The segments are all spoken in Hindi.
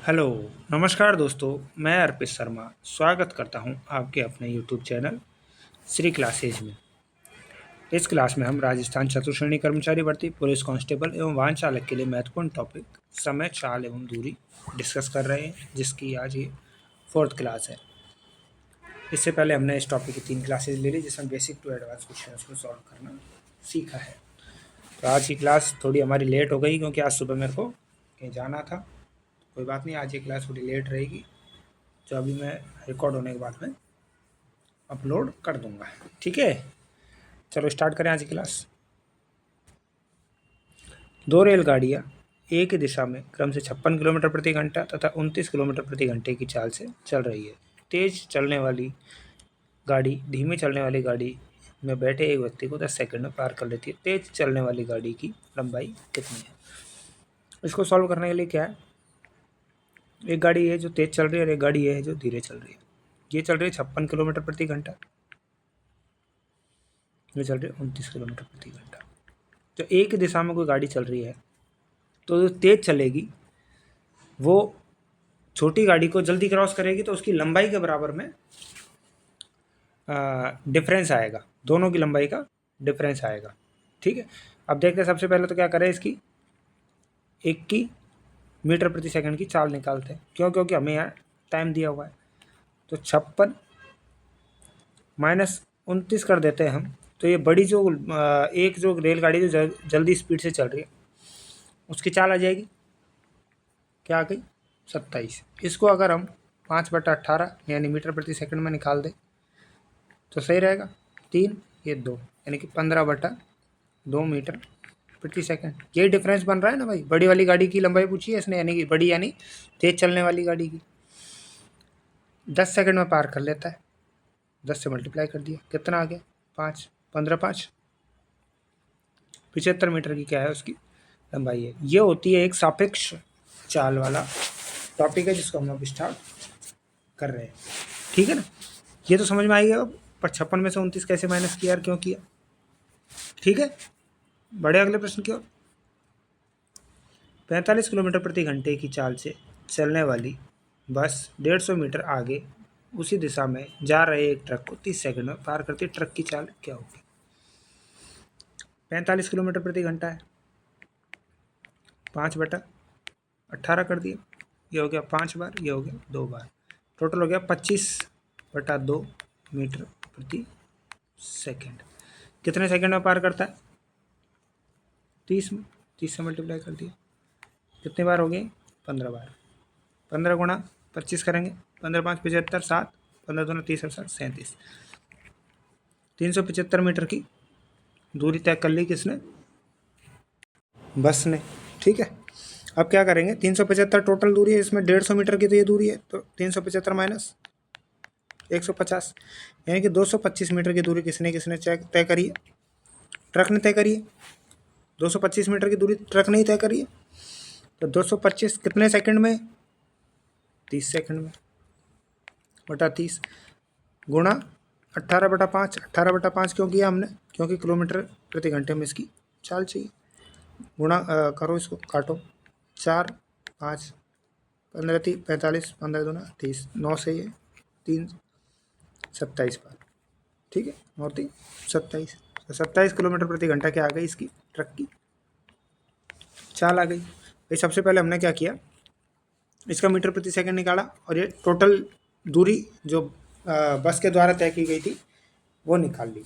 हेलो, नमस्कार दोस्तों। मैं अर्पित शर्मा स्वागत करता हूं आपके अपने यूट्यूब चैनल श्री क्लासेज में। इस क्लास में हम राजस्थान चतुश्रेणी कर्मचारी भर्ती, पुलिस कांस्टेबल एवं वाहन चालक के लिए महत्वपूर्ण टॉपिक समय, चाल एवं दूरी डिस्कस कर रहे हैं, जिसकी आज ये फोर्थ क्लास है। इससे पहले हमने इस टॉपिक की 3 क्लासेज ले ली, जिसमें बेसिक टू एडवांस क्वेश्चन को सॉल्व करना सीखा है। तो आज की क्लास थोड़ी हमारी लेट हो गई, क्योंकि आज सुबह मेरे को कहीं जाना था। कोई बात नहीं, आज ये क्लास थोड़ी लेट रहेगी, जो अभी मैं रिकॉर्ड होने के बाद में अपलोड कर दूंगा। ठीक है, चलो स्टार्ट करें आज की क्लास। दो रेलगाड़ियाँ एक ही दिशा में क्रम से 56 किलोमीटर प्रति घंटा तथा 29 किलोमीटर प्रति घंटे की चाल से चल रही है। तेज चलने वाली गाड़ी धीमे चलने वाली गाड़ी में बैठे एक व्यक्ति को 10 सेकंड में पार कर लेती है। तेज चलने वाली गाड़ी की लंबाई कितनी है? इसको सॉल्व करने के लिए क्या है, एक गाड़ी है जो तेज चल रही है और एक गाड़ी है जो धीरे चल रही है। ये चल रही है 56 किलोमीटर प्रति घंटा, ये चल रही है 29 किलोमीटर प्रति घंटा। तो एक ही दिशा में कोई गाड़ी चल रही है, तो जो तेज चलेगी वो छोटी गाड़ी को जल्दी क्रॉस करेगी, तो उसकी लंबाई के बराबर में डिफरेंस आएगा, दोनों की लंबाई का डिफरेंस आएगा। ठीक है, अब देखते हैं। सबसे पहले तो क्या करें, इसकी 1 मीटर प्रति सेकंड की चाल निकालते हैं। क्यों? क्योंकि हमें यहाँ टाइम दिया हुआ है। तो 56 माइनस 29 कर देते हैं हम, तो ये बड़ी जो एक जो रेलगाड़ी जो जल्दी स्पीड से चल रही है, उसकी चाल आ जाएगी क्या? आ गई 27। इसको अगर हम 5/18 यानी मीटर प्रति सेकंड में निकाल दें तो सही रहेगा। 3 ये 2 यानी कि 15/2 मीटर प्रति सेकंड। ये डिफरेंस बन रहा है ना भाई। बड़ी वाली गाड़ी की लंबाई पूछी है इसने, यानी कि बड़ी यानी तेज चलने वाली गाड़ी की। 10 सेकंड में पार कर लेता है, 10 से मल्टीप्लाई कर दिया, कितना आ गया? 5, 15, 5, 75 मीटर की क्या है उसकी लंबाई है। ये होती है एक सापेक्ष चाल वाला टॉपिक है, जिसको हम अब स्टार्ट कर रहे हैं। ठीक है ना, ये तो समझ में आएगा। अब पर 56 में से 29 कैसे माइनस किया, क्यों किया? ठीक है, बड़े अगले प्रश्न की ओर। 45 किलोमीटर प्रति घंटे की चाल से चलने वाली बस 150 मीटर आगे उसी दिशा में जा रहे एक ट्रक को 30 सेकंड में पार करती ट्रक की चाल क्या होगी? 45 किलोमीटर प्रति घंटा है, 5/18 कर दिया, ये हो गया 5 बार, ये हो गया 2 बार, टोटल हो गया 25/2 मीटर प्रति सेकंड। कितने सेकंड में पार करता है? 30 में, 30 से मल्टीप्लाई कर दिया, कितनी बार हो गई? 15 बार। 15 गुणा 25 करेंगे, 15 5 75, 7, 15 दूना 30 और 7 37, 375 मीटर की दूरी तय कर ली किसने? बस ने। ठीक है, अब क्या करेंगे? 375 टोटल दूरी है, इसमें 150 मीटर की तो ये दूरी है, तो 375 माइनस 150 यानी कि 225 मीटर की दूरी किसने किसने तय करी है? ट्रक ने तय करी है। 225 मीटर की दूरी ट्रक ने ही तय करी है। तो 225 कितने सेकंड में? 30 सेकंड में, बटा 30 गुणा 18/5। 18/5 क्यों किया हमने? क्योंकि किलोमीटर प्रति घंटे में इसकी चाल चाहिए। गुणा करो, इसको काटो, 4 5 15 30 45, 15 दूना 30, 9 से ये 3 27 बार। ठीक है, 9 3 27, तो 27 किलोमीटर प्रति घंटा क्या आ गई इसकी ट्रक की चाल आ गई। भाई सबसे पहले हमने क्या किया, इसका मीटर प्रति सेकंड निकाला और ये टोटल दूरी जो बस के द्वारा तय की गई थी वो निकाल ली।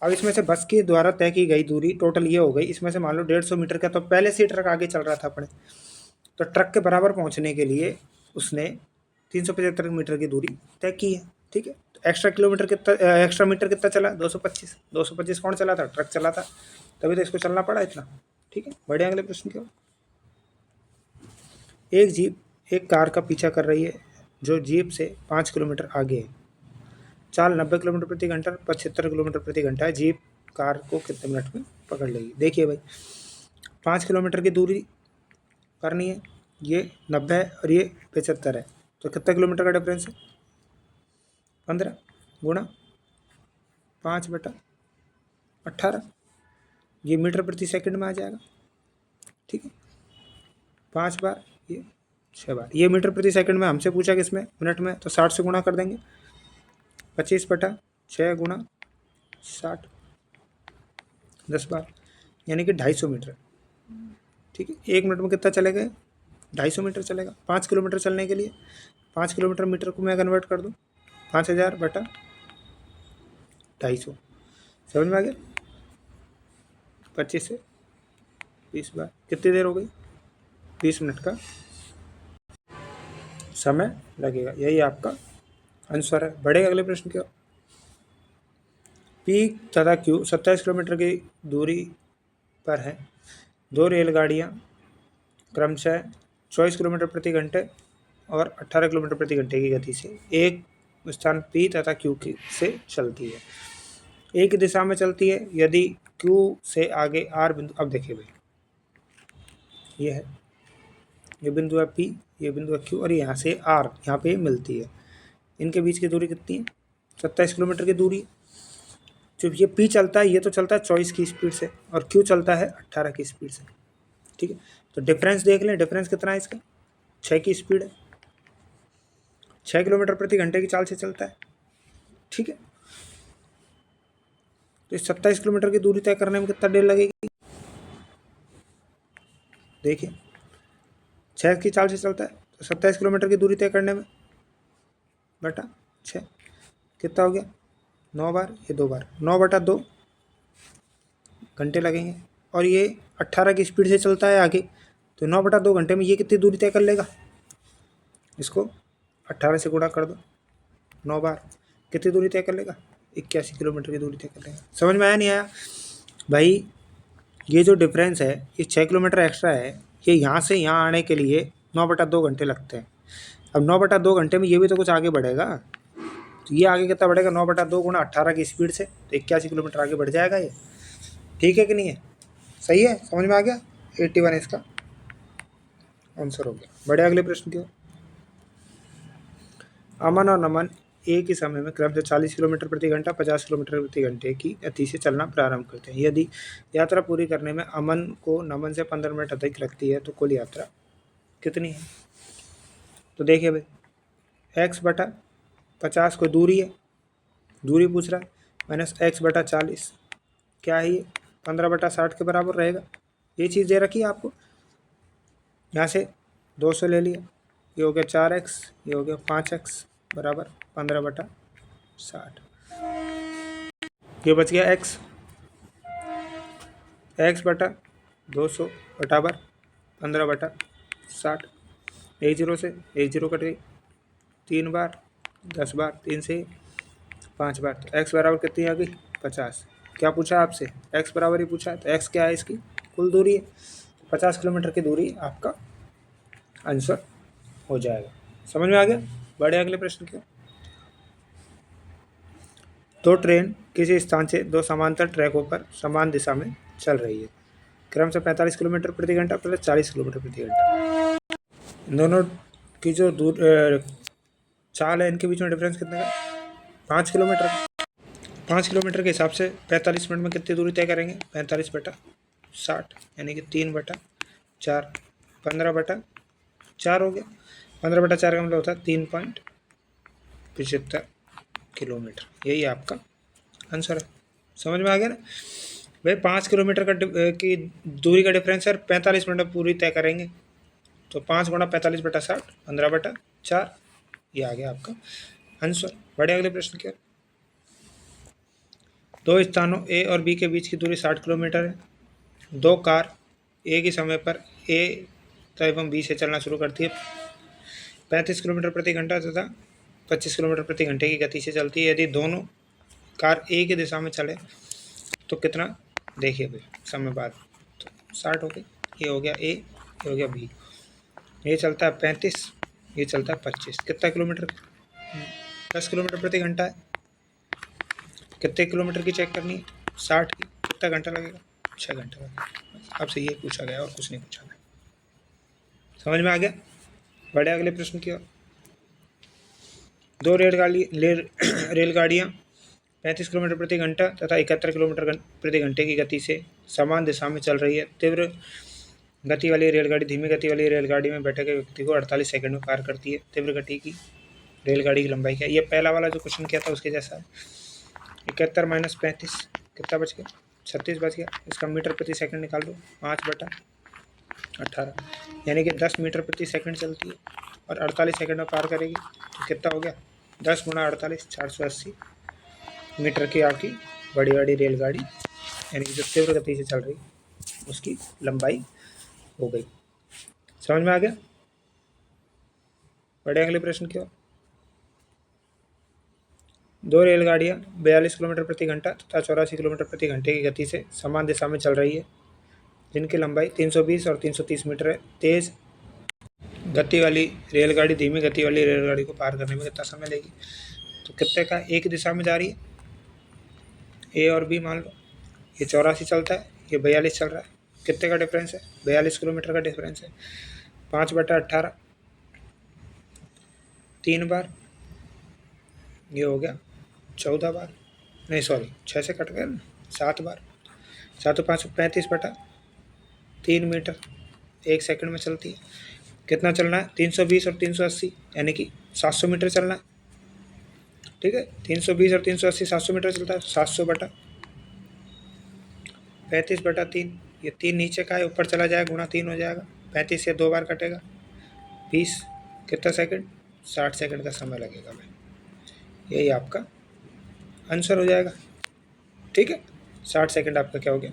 अब इसमें से बस के द्वारा तय की गई दूरी टोटल ये हो गई, इसमें से मान लो 150 मीटर का तो पहले से ही ट्रक आगे चल रहा था अपने, तो ट्रक के बराबर पहुंचने के लिए उसने 375 मीटर की दूरी तय की है। ठीक है, तो एक्स्ट्रा किलोमीटर कितना, एक्स्ट्रा मीटर कितना चला? 225। 225 कौन चला था? ट्रक चला था, तभी तो इसको चलना पड़ा इतना। ठीक है, बढ़िया। अगले प्रश्न की ओर। एक जीप एक कार का पीछा कर रही है जो जीप से 5 किलोमीटर आगे है। चाल 90 किलोमीटर प्रति घंटा, 75 किलोमीटर प्रति घंटा है। जीप कार को कितने मिनट में पकड़ लेगी? देखिए भाई, 5 किलोमीटर की दूरी करनी है, ये 90 है और ये 75 है, तो कितना किलोमीटर का डिफरेंस है? 15 गुणा 5/18, ये मीटर प्रति सेकंड में आ जाएगा। ठीक है, 5 बार ये 6 बार। ये मीटर प्रति सेकंड में हमसे पूछा किसमें, मिनट में, तो 60 से गुणा कर देंगे। 25/6 गुणा 60, 10 बार, यानी कि 250 मीटर। ठीक है, 1 मिनट में कितना चलेगा, 250 मीटर चलेगा। 5 किलोमीटर चलने के लिए 5 किलोमीटर मीटर को मैं कन्वर्ट कर दूँ, 5000/250। समझ में आ गया। 25 से 20 बार, कितनी देर हो गई, 20 मिनट का समय लगेगा। यही आपका आंसर है। बढ़ेगा अगले प्रश्न की ओर। पी तथा क्यू 27 किलोमीटर की दूरी पर है। दो रेलगाड़ियाँ क्रमशः 24 किलोमीटर प्रति घंटे और 18 किलोमीटर प्रति घंटे की गति से एक स्थान पी तथा क्यू से चलती है। एक ही दिशा में चलती है। यदि क्यू से आगे आर बिंदु, अब देखिए भाई, ये है, ये बिंदु है पी, ये बिंदु है क्यू, और यहाँ से आर, यहाँ पे मिलती है। इनके बीच की दूरी कितनी है, 27 किलोमीटर की दूरी। जब ये पी चलता है, ये तो चलता है 24 की स्पीड से, और क्यू चलता है 18 की स्पीड से। ठीक है, तो डिफरेंस देख लें, डिफरेंस कितना है इसका, 6 की स्पीड है, 6 किलोमीटर प्रति घंटे की चाल से चलता है। ठीक है, तो इस 27 किलोमीटर की दूरी तय करने में कितना देर लगेगी, देखिए 6 की चाल से चलता है, तो 27 किलोमीटर की दूरी तय करने में बटा 6 कितना हो गया, 9 बार, ये 2 बार, 9/2 घंटे लगेंगे। और ये 18 की स्पीड से चलता है आगे, तो 9/2 घंटे में ये कितनी दूरी तय कर लेगा, इसको 18 से गुणा कर दो, 9 बार, कितनी दूरी तय कर लेगा, 81 किलोमीटर की दूरी तय कर लेगा। समझ में आया नहीं आया भाई। ये जो डिफरेंस है, ये 6 किलोमीटर एक्स्ट्रा है, ये यहाँ से यहाँ आने के लिए 9/2 घंटे लगते हैं। अब 9/2 घंटे में ये भी तो कुछ आगे बढ़ेगा, तो ये आगे कितना बढ़ेगा, 9/2 गुणा 18 की स्पीड से, तो 81 किलोमीटर आगे बढ़ जाएगा ये। ठीक है कि नहीं है, सही है, समझ में आ गया। 81 इसका आंसर हो गया। बढ़े अगले प्रश्न की ओर। अमन और नमन एक ही समय में क्रमशः 40 किलोमीटर प्रति घंटा 50 किलोमीटर प्रति घंटे की गति से चलना प्रारंभ करते हैं। यदि यात्रा पूरी करने में अमन को नमन से 15 मिनट अधिक लगती है, तो कुल यात्रा कितनी है। तो देखिए भाई, x/50 को दूरी है, दूरी पूछ रहा है, माइनस x/40 क्या है, ये 15/60 के बराबर रहेगा। ये चीज़ दे रखी है आपको, यहाँ से 200 ले लिया, ये हो गया 4x, ये हो गया 5x बराबर 15/60। ये बच गया x, x/200 बराबर 15/60। एक जीरो से एक जीरो कट गई, 3 बार, 10 बार, 3 से 5 बार, तो x बराबर कितनी आ गई, 50। क्या पूछा आपसे, x बराबर ही पूछा है, तो x क्या है, इसकी कुल दूरी है, 50 किलोमीटर की दूरी आपका आंसर हो जाएगा। समझ में आ गया। बढ़े अगले प्रश्न की। दो ट्रेन किसी स्थान से दो समांतर ट्रैकों पर समान दिशा में चल रही है, क्रम से 45 किलोमीटर प्रति घंटा प्लस 40 किलोमीटर प्रति घंटा। इन दोनों की जो दूर चाल है, इनके बीच में डिफरेंस कितने का, 5 किलोमीटर। 5 किलोमीटर के हिसाब से 45 मिनट में कितनी दूरी तय करेंगे, 45/60, यानी कि 3/4, 15/4 हो गया। 15/4 का मतलब होता है 3.75 किलोमीटर। यही आपका आंसर है। समझ में आ गया ना भाई। 5 किलोमीटर की दूरी का डिफरेंस है, 45 मिनट में पूरी तय करेंगे, तो 5 गुणा 45/60, 15/4, ये आ गया आपका आंसर। बढ़े अगले प्रश्न की ओर। दो स्थानों ए और बी के बीच की दूरी 60 किलोमीटर है। दो कार एक ही समय पर ए एवं बी से चलना शुरू करती है, 35 किलोमीटर प्रति घंटा तथा 25 किलोमीटर प्रति घंटे की गति से चलती है। यदि दोनों कार एक ही दिशा में चले तो कितना, देखिए भाई समय बाद, तो 60 हो गई, ये हो गया ए, ये हो गया बी। ये चलता है 35, ये चलता है 25, कितना किलोमीटर, 10 किलोमीटर प्रति घंटा है। कितने किलोमीटर की चेक करनी है, 60 की, कितना घंटा लगेगा, 6 घंटा लगेगा। आपसे ये पूछा गया और कुछ नहीं पूछा गया। समझ में आ गया। बढ़े अगले प्रश्न की ओर। दो रेलगाड़ियाँ 35 किलोमीटर प्रति घंटा तथा 71 किलोमीटर प्रति घंटे की गति से समान दिशा में चल रही है। तीव्र गति वाली रेलगाड़ी धीमी गति वाली रेलगाड़ी में बैठे गए व्यक्ति को 48 सेकंड में पार करती है। तीव्र गति की रेलगाड़ी की लंबाई क्या है? ये पहला वाला जो क्वेश्चन किया था उसके जैसा है। 71 माइनस 35 कितना बच गया? 36 बच गया। इसका मीटर प्रति सेकंड निकाल दो, 5/18, यानी कि 10 मीटर प्रति सेकंड चलती है और 48 सेकंड में पार करेगी। तो कितना हो गया? 10 गुणा 48, 480 मीटर की आपकी बड़ी बड़ी रेलगाड़ी, यानी कि जो तीव्र गति से चल रही उसकी लंबाई हो गई। समझ में आ गया? बढ़े अगले प्रश्न की ओर। 2 रेलगाड़ियाँ 42 किलोमीटर प्रति घंटा तथा 84 किलोमीटर प्रति घंटे की गति से समान दिशा में चल रही है, जिनकी लंबाई 320 और 330 मीटर है। तेज गति वाली रेलगाड़ी धीमी गति वाली रेलगाड़ी को पार करने में कितना समय लेगी? तो कितने का? एक दिशा में जा रही है, ए और बी मान लो। ये 84 चलता है, ये 42 चल रहा है। कितने का डिफरेंस है? 42 किलोमीटर का डिफरेंस है। 5/18, 3 बार, ये हो गया 14 बार, नहीं सॉरी 6 से कट गया ना, 7 बार। 7 5 35/3 मीटर 1 सेकंड में चलती है। कितना चलना है? 320 और 380, यानी कि 700 मीटर चलना है। ठीक है, 320 और 380 700 मीटर चलता है। 700/35/3, ये 3 नीचे का है, ऊपर चला जाएगा, गुणा 3 हो जाएगा। 35 से 2 बार कटेगा, 20 कितना सेकंड? 60 सेकंड का समय लगेगा भाई। यही आपका आंसर हो जाएगा। ठीक है, 60 सेकंड आपका क्या हो गया?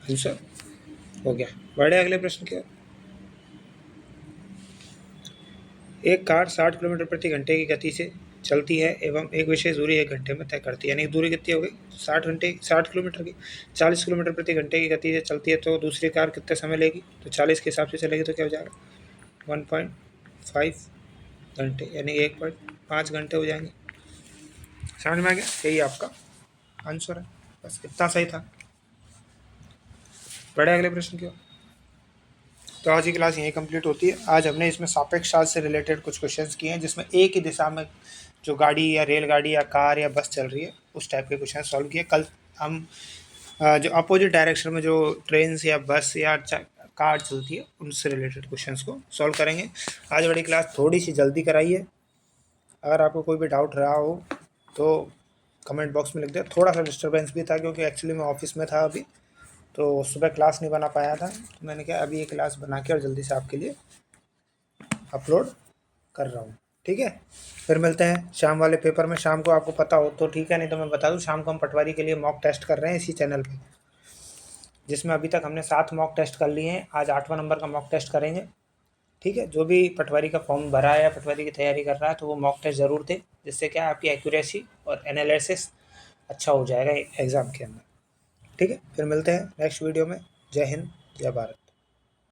आंसर हो गया। बढ़े अगले प्रश्न की ओर। एक कार 60 किलोमीटर प्रति घंटे की गति से चलती है एवं एक विशेष दूरी 1 घंटे में तय करती है, यानी दूरी कितनी हो गई? 60 किलोमीटर की। 40 किलोमीटर प्रति घंटे की गति से चलती है, तो दूसरी कार कितने समय लेगी? तो 40 के हिसाब से चलेगी तो क्या हो जाएगा? 1.5 घंटे, यानी 1.5 घंटे हो जाएंगे। समझ में आ गया? यही आपका आंसर है। बस इतना सही था। बढ़े अगले प्रश्न की ओर। तो आज की क्लास यहीं कंप्लीट होती है। आज हमने इसमें सापेक्ष चार्ज से रिलेटेड कुछ क्वेश्चंस किए हैं, जिसमें एक ही दिशा में जो गाड़ी या रेलगाड़ी या कार या बस चल रही है उस टाइप के क्वेश्चन सॉल्व किए। कल हम जो अपोजिट डायरेक्शन में जो ट्रेन या बस या कार चलती है उनसे रिलेटेड क्वेश्चंस को सॉल्व करेंगे। आज बड़ी क्लास थोड़ी सी जल्दी कराई है। अगर आपको कोई भी डाउट रहा हो तो कमेंट बॉक्स में लिख दे। थोड़ा सा डिस्टर्बेंस भी था, क्योंकि एक्चुअली मैं ऑफिस में था अभी, तो सुबह क्लास नहीं बना पाया था। तो मैंने कहा अभी ये क्लास बना के और जल्दी से आपके लिए अपलोड कर रहा हूँ। ठीक है, फिर मिलते हैं शाम वाले पेपर में। शाम को आपको पता हो तो ठीक है, नहीं तो मैं बता दूँ, शाम को हम पटवारी के लिए मॉक टेस्ट कर रहे हैं इसी चैनल पे, जिसमें अभी तक हमने 7 मॉक टेस्ट कर लिए हैं। आज 8वां नंबर का मॉक टेस्ट करेंगे। ठीक है, जो भी पटवारी का फॉर्म भरा है या पटवारी की तैयारी कर रहा है तो वो मॉक टेस्ट ज़रूर दे, जिससे क्या आपकी एक्यूरेसी और एनालिसिस अच्छा हो जाएगा एग्ज़ाम के अंदर। ठीक है, फिर मिलते हैं नेक्स्ट वीडियो में। जय हिंद, जय भारत।